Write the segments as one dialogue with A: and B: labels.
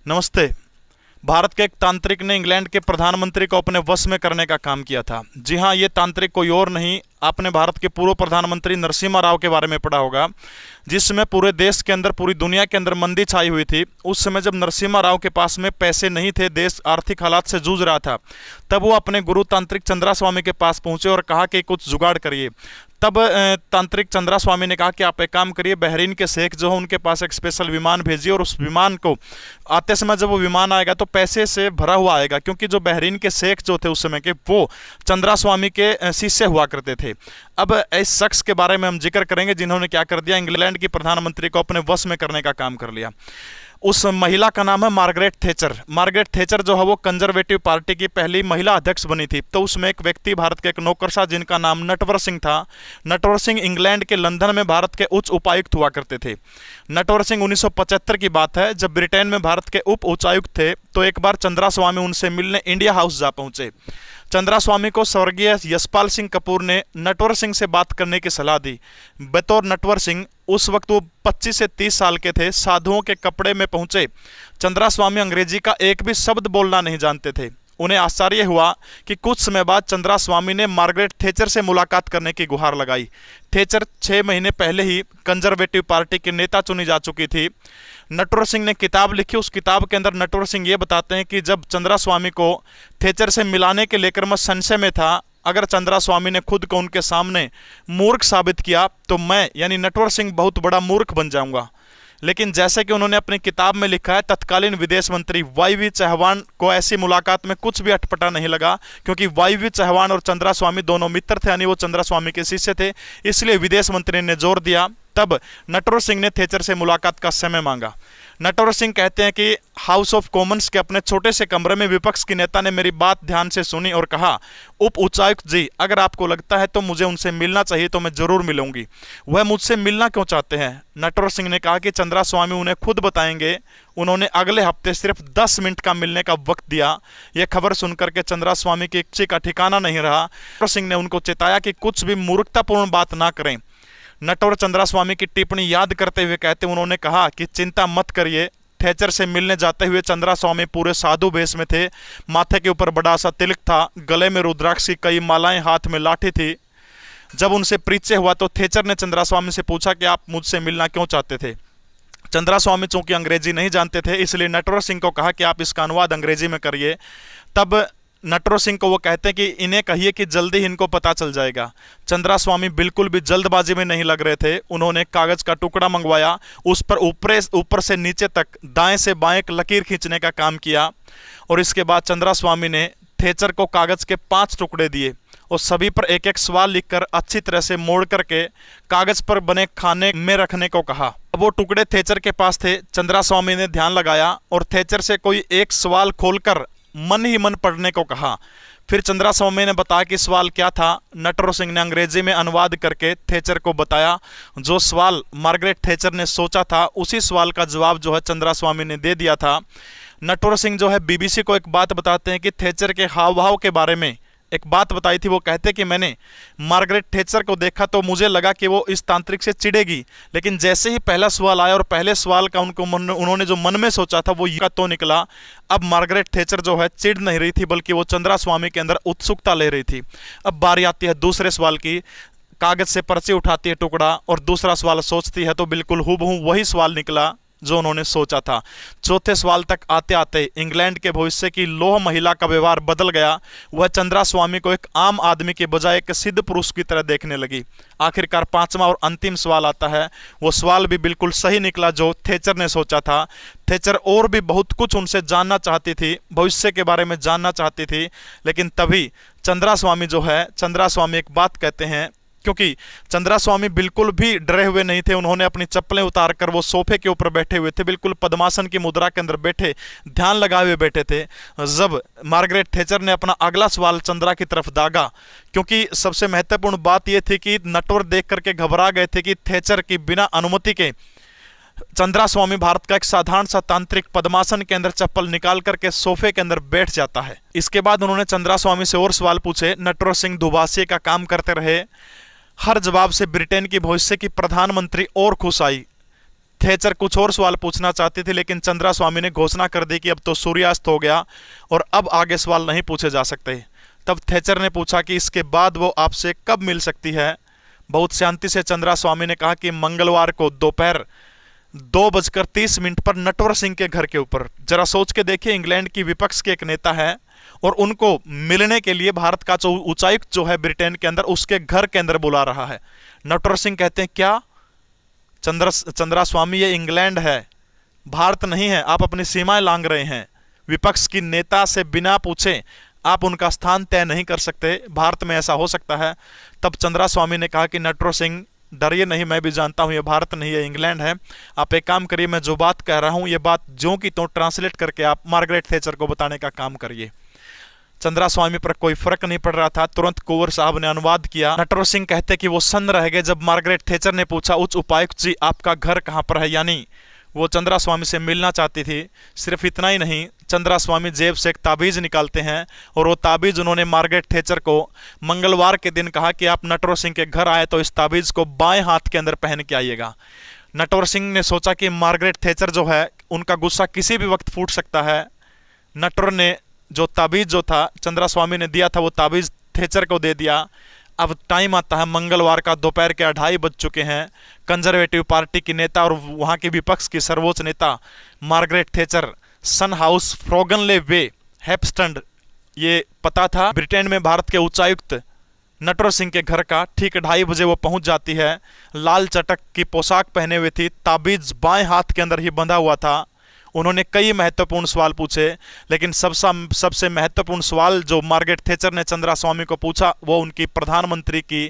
A: नमस्ते। भारत के एक तांत्रिक ने इंग्लैंड के प्रधानमंत्री को अपने वश में करने का काम किया था। जी हाँ, ये तांत्रिक कोई और नहीं, आपने भारत के पूर्व प्रधानमंत्री नरसिम्हा राव के बारे में पढ़ा होगा। जिसमें पूरे देश के अंदर, पूरी दुनिया के अंदर मंदी छाई हुई थी। उस समय जब नरसिम्हा राव के पास में पैसे नहीं थे, देश आर्थिक हालात से जूझ रहा था, तब वो अपने गुरु तांत्रिक चंद्रास्वामी के पास पहुंचे और कहा कि कुछ जुगाड़ करिए। तब तांत्रिक चंद्रास्वामी ने कहा कि आप एक काम करिए, बहरीन के शेख जो है उनके पास एक स्पेशल विमान भेजिए, और उस विमान को आते समय जब वो विमान आएगा तो पैसे से भरा हुआ आएगा, क्योंकि जो बहरीन के शेख जो थे उस समय के, वो चंद्रास्वामी के शिष्य हुआ करते थे। अब इस शख्स के बारे में हम जिक्र करेंगे जिन्होंने क्या कर दिया, इंग्लैंड की प्रधानमंत्री को अपने वश में करने का काम कर लिया। उस महिला का नाम है मार्गरेट थैचर। मार्गरेट थैचर जो है वो कंजर्वेटिव पार्टी की पहली महिला अध्यक्ष बनी थी। तो उसमें एक व्यक्ति, भारत के एक नौकरशाह जिनका नाम नटवर सिंह था। नटवर सिंह इंग्लैंड के लंदन में भारत के उच्च उपायुक्त हुआ करते थे। नटवर सिंह 1975 की बात है, जब ब्रिटेन में भारत के उप उच्चायुक्त थे, तो एक बार चंद्रास्वामी उनसे मिलने इंडिया हाउस जा पहुंचे। चंद्रास्वामी को स्वर्गीय यशपाल सिंह कपूर ने नटवर सिंह से बात करने की सलाह दी। बतौर नटवर सिंह, उस वक्त वो 25 से 30 साल के थे, साधुओं के कपड़े में पहुंचे। चंद्रास्वामी अंग्रेजी का एक भी शब्द बोलना नहीं जानते थे। उन्हें आश्चर्य हुआ कि कुछ समय बाद चंद्रास्वामी ने मार्गरेट थैचर से मुलाकात करने की गुहार लगाई। थैचर 6 महीने पहले ही कंजर्वेटिव पार्टी के नेता चुनी जा चुकी थी। नटवर सिंह ने किताब लिखी। उस किताब के अंदर नटवर सिंह ये बताते हैं कि जब चंद्रास्वामी को थैचर से मिलाने के लेकर मैं संशय में था, अगर चंद्रास्वामी ने खुद को उनके सामने मूर्ख साबित किया तो मैं यानी नटवर सिंह बहुत बड़ा मूर्ख बन जाऊंगा। लेकिन जैसे कि उन्होंने अपनी किताब में लिखा है, तत्कालीन विदेश मंत्री वाई.वी. चौहान को ऐसी मुलाकात में कुछ भी अटपटा नहीं लगा, क्योंकि वाई.वी. चौहान और चंद्रास्वामी दोनों मित्र थे, यानी वो चंद्रास्वामी के शिष्य थे। इसलिए विदेश मंत्री ने जोर दिया। तब नटवर सिंह ने थैचर से मुलाकात का समय मांगा। नटवर सिंह कहते हैं कि हाउस ऑफ कॉमन्स के अपने छोटे से कमरे में विपक्ष की नेता ने मेरी बात ध्यान से सुनी और कहा, उप उच्चायुक्त जी, अगर आपको लगता है तो मुझे उनसे मिलना चाहिए तो मैं जरूर मिलूंगी। वह मुझसे मिलना क्यों चाहते हैं? नटवर सिंह ने कहा कि चंद्रास्वामी उन्हें खुद बताएंगे। उन्होंने अगले हफ्ते सिर्फ 10 मिनट का मिलने का वक्त दिया। यह खबर सुनकर के चंद्रास्वामी की इच्छा का ठिकाना नहीं रहा। नटवर सिंह ने उनको चेताया कि कुछ भी मूर्खतापूर्ण बात ना करें। नटवर चंद्रास्वामी की टिप्पणी याद करते हुए कहते, उन्होंने कहा कि चिंता मत करिए। थैचर से मिलने जाते हुए चंद्रास्वामी पूरे साधु वेश में थे। माथे के ऊपर बड़ा सा तिलक था, गले में रुद्राक्ष की कई मालाएं, हाथ में लाठी थी। जब उनसे परिचय हुआ तो थैचर ने चंद्रास्वामी से पूछा कि आप मुझसे मिलना क्यों चाहते थे। चंद्रास्वामी चूंकि अंग्रेजी नहीं जानते थे, इसलिए नटवर सिंह को कहा कि आप इसका अनुवाद अंग्रेजी में करिए। तब नटवर सिंह को वो कहते हैं कि इन्हें कहिए कि जल्दी ही इनको पता चल जाएगा। चंद्रास्वामी बिल्कुल भी जल्दबाजी में नहीं लग रहे थे। उन्होंने कागज का टुकड़ा मंगवाया, उस पर ऊपर से नीचे तक दाएं से बाएं एक लकीर खींचने का काम किया, और इसके बाद चंद्रास्वामी ने थैचर को कागज के 5 टुकड़े दिए और सभी पर एक एक सवाल लिखकर अच्छी तरह से मोड़ करके कागज पर बने खाने में रखने को कहा। वो टुकड़े थैचर के पास थे। चंद्रास्वामी ने ध्यान लगाया और थैचर से कोई एक सवाल खोलकर मन ही मन पढ़ने को कहा। फिर चंद्रास्वामी ने बताया कि सवाल क्या था। नटवर सिंह ने अंग्रेजी में अनुवाद करके थैचर को बताया। जो सवाल मार्गरेट थैचर ने सोचा था, उसी सवाल का जवाब जो है चंद्रास्वामी ने दे दिया था। नटवर सिंह जो है बीबीसी को एक बात बताते हैं कि थैचर के हाव भाव के बारे में एक बात बताई थी। वो कहते कि मैंने मार्गरेट थैचर को देखा तो मुझे लगा कि वो इस तांत्रिक से चिढ़ेगी, लेकिन जैसे ही पहला सवाल आया और पहले सवाल का उन्होंने जो मन में सोचा था वो ये तो निकला। अब मार्गरेट थैचर जो है चिढ़ नहीं रही थी, बल्कि वो चंद्रास्वामी के अंदर उत्सुकता ले रही थी। अब बारी आती है दूसरे सवाल की। कागज से पर्ची उठाती है टुकड़ा और दूसरा सवाल सोचती है तो बिल्कुल हूबहू वही सवाल निकला जो उन्होंने सोचा था। चौथे सवाल तक आते आते इंग्लैंड के भविष्य की लोह महिला का व्यवहार बदल गया। वह चंद्रास्वामी को एक आम आदमी के बजाय एक सिद्ध पुरुष की तरह देखने लगी। आखिरकार 5वां और अंतिम सवाल आता है। वो सवाल भी बिल्कुल सही निकला जो थैचर ने सोचा था। थैचर और भी बहुत कुछ उनसे जानना चाहती थी, भविष्य के बारे में जानना चाहती थी, लेकिन तभी चंद्रास्वामी एक बात कहते हैं, क्योंकि चंद्रास्वामी बिल्कुल भी डरे हुए नहीं थे। उन्होंने अपनी चप्पलें उतारकर वो सोफे के ऊपर बैठे हुए थे, बिल्कुल पद्मासन की मुद्रा के अंदर बैठे, ध्यान लगाए हुए बैठे थे। जब मार्गरेट थैचर ने अपना अगला सवाल चंद्रा की तरफ दागा, क्योंकि सबसे महत्वपूर्ण बात यह थी कि नटवर देख करके घबरा गए थे कि थैचर की बिना अनुमति के चंद्रास्वामी, भारत का एक साधारण सा तांत्रिक, पद्मासन के अंदर चप्पल निकाल करके सोफे के अंदर बैठ जाता है। इसके बाद उन्होंने चंद्रास्वामी से और सवाल पूछे। नटवर सिंह दुभाषी का काम करते रहे। हर जवाब से ब्रिटेन की भविष्य की प्रधानमंत्री और खुश आई। थैचर कुछ और सवाल पूछना चाहती थी, लेकिन चंद्रा स्वामी ने घोषणा कर दी कि अब तो सूर्यास्त हो गया और अब आगे सवाल नहीं पूछे जा सकते। तब थैचर ने पूछा कि इसके बाद वो आपसे कब मिल सकती है। बहुत शांति से चंद्रा स्वामी ने कहा कि मंगलवार को दोपहर 2:30 पर नटवर सिंह के घर के ऊपर। जरा सोच के देखिए, इंग्लैंड की विपक्ष के एक नेता है और उनको मिलने के लिए भारत का जो उच्चायुक्त जो है ब्रिटेन के अंदर, उसके घर के अंदर बुला रहा है। नटवर सिंह कहते हैं, क्या चंद्रा स्वामी, ये इंग्लैंड है, भारत नहीं है, आप अपनी सीमाएं लांघ रहे हैं। विपक्ष की नेता से बिना पूछे आप उनका स्थान तय नहीं कर सकते, भारत में ऐसा हो सकता है। तब चंद्रा स्वामी ने कहा कि नटवर सिंह डरिए नहीं, मैं भी जानता हूं ये भारत नहीं है, इंग्लैंड है। आप एक काम करिए, मैं जो बात कह रहा हूं ये बात ज्यों की त्यों ट्रांसलेट करके आप मार्गरेट थैचर को बताने का काम करिए। चंद्रा स्वामी पर कोई फर्क नहीं पड़ रहा था, तुरंत कुंवर साहब ने अनुवाद किया। नटवर सिंह कहते कि वो सन्न रह गए जब मार्गरेट थैचर ने पूछा, उच्च उपायुक्त जी आपका घर कहां पर है, यानी वो चंद्रा स्वामी से मिलना चाहती थी। सिर्फ इतना ही नहीं, चंद्रा स्वामी जेब से एक ताबीज निकालते हैं और वो ताबीज उन्होंने मार्गरेट थैचर को मंगलवार के दिन कहा कि आप नटवर सिंह के घर आए तो इस ताबीज को बाएं हाथ के अंदर पहन के आइएगा। नटवर सिंह ने सोचा कि मार्गरेट थैचर जो है उनका गुस्सा किसी भी वक्त फूट सकता है। नटवर ने जो ताबीज जो था चंद्रा स्वामी ने दिया था, वो ताबीज थैचर को दे दिया। अब टाइम आता है मंगलवार का, दोपहर के 2:30 बज चुके हैं। कंजर्वेटिव पार्टी की नेता और वहाँ के विपक्ष की सर्वोच्च नेता मार्गरेट थैचर सन हाउस, फ्रोगनले वे, हेप्स्टड, ये पता था ब्रिटेन में भारत के उच्चायुक्त नटवर सिंह के घर का। ठीक 2:30 बजे वो पहुंच जाती है। लाल चटक की पोशाक पहने हुए थी, ताबीज बाएं हाथ के अंदर ही बंधा हुआ था। उन्होंने कई महत्वपूर्ण सवाल पूछे, लेकिन सबसे महत्वपूर्ण सवाल जो मार्गरेट थैचर ने चंद्रा स्वामी को पूछा वो उनकी प्रधानमंत्री की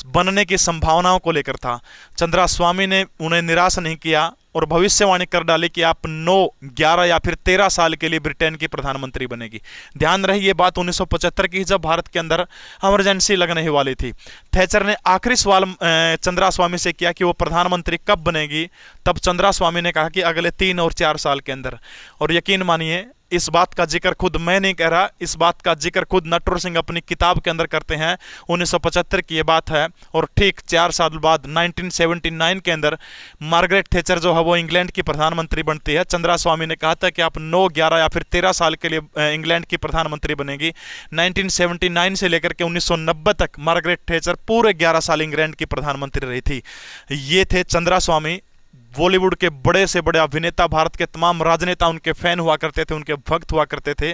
A: बनने की संभावनाओं को लेकर था। चंद्रा स्वामी ने उन्हें निराश नहीं किया और भविष्यवाणी कर डाली कि आप 9, 11 या फिर 13 साल के लिए ब्रिटेन की प्रधानमंत्री बनेगी। ध्यान रहे ये बात 1975 की, जब भारत के अंदर इमरजेंसी लगने ही वाली थी। थैचर ने आखिरी सवाल चंद्रा स्वामी से किया कि वो प्रधानमंत्री कब बनेगी। तब चंद्रा स्वामी ने कहा कि अगले 3 और 4 साल के अंदर। और यकीन मानिए, इस बात का जिक्र खुद मैं नहीं कह रहा, इस बात का जिक्र खुद नटवर सिंह अपनी किताब के अंदर करते हैं। 1975 की ये बात है और ठीक 4 साल बाद 1979 के अंदर मार्गरेट थैचर जो है वो इंग्लैंड की प्रधानमंत्री बनती है। चंद्रा स्वामी ने कहा था कि आप 9, 11 या फिर 13 साल के लिए इंग्लैंड की प्रधानमंत्री बनेगी। 1979 से लेकर के 1990 तक मार्गरेट थैचर पूरे 11 साल इंग्लैंड की प्रधानमंत्री रही थी। ये थे चंद्रा स्वामी, बॉलीवुड के बड़े से बड़े अभिनेता। भारत के तमाम राजनेता उनके फैन हुआ करते थे, उनके भक्त हुआ करते थे।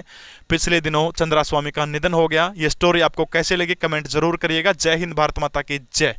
A: पिछले दिनों चंद्रा स्वामी का निधन हो गया। ये स्टोरी आपको कैसे लगी कमेंट जरूर करिएगा। जय हिंद, भारत माता की जय।